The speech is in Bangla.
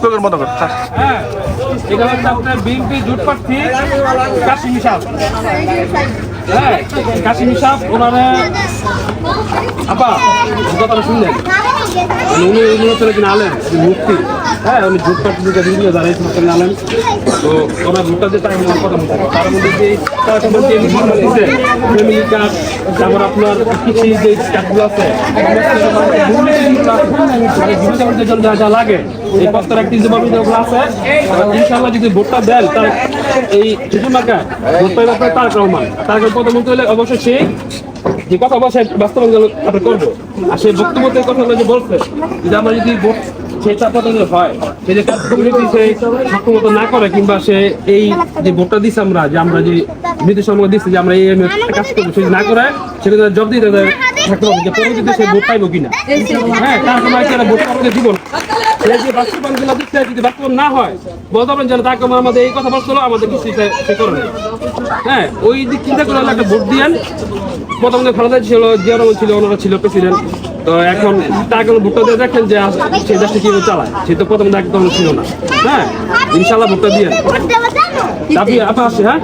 টিকটকের মতো করে হ্যাঁ, এটা হচ্ছে আপনার বিএনপি জোট প্রার্থী কাশিম সাহেব। হ্যাঁ, কাশিম সাহেব ওনারা আপা কথাটা শুনলেন, উনি হচ্ছিল কিনা আলেন মুক্তি। হ্যাঁ, উনি জোট প্রার্থী থেকে বিভিন্ন দাঁড়িয়ে সমর্থন আলেন। তো ওনার ভোটটা যে তাই আমার কথা বলতে তার মধ্যে যে ফ্যামিলি কার্ড, তারপর আপনার কৃষি যে কার্ডগুলো আছে, যা যা লাগে এই প্রত্যেক একটি যেগুলো আছে, ইনশাআল্লাহ যদি ভোটটা দেন তার এই শিশুমাকে ভোট পাইবে আপনার তারেক রহমান। তারেক প্রধানমন্ত্রী হলে অবশ্যই সেই যে কথা বলছে বাস্তবায়ন আমরা করবো। আর সেই বক্তব্যতে কথা যে বলছে যে আমরা যদি ভোট সেটা পছন্দ হয়, সে যে কাজ কমিটি সে সক্ষমতা না করে, কিংবা সে এই যে ভোটটা দিচ্ছি আমরা যে নীতি সময় দিচ্ছি যে আমরা এই কাজ করবো, সে না করে সেটা জব দিতে থাকতে হবে যে পরবর্তীতে সে ভোট পাইবো কিনা। হ্যাঁ, তার সময় ভোট পাবো জীবন যে বাস্তবায়ন গুলো দিচ্ছে, যদি বাস্তবায়ন না হয় বলতে পারেন যেন তাকে আমাদের এই কথা বলছিল আমাদের কিছু সে করে নেই। হ্যাঁ, ওই দিক চিন্তা করে একটা ভোট দিয়েন। প্রথমে খালেদা ছিল, জিয়া রহমান ছিল, ওনারা ছিল প্রেসিডেন্ট। তো এখন তাকে ভোটটা দিয়ে দেখেন যে সে দেশটা কিভাবে চালায়। সে তো প্রথমে একদম ছিল না। হ্যাঁ, ইনশাল্লাহ ভোটটা দিয়ে আপনি আসে। হ্যাঁ।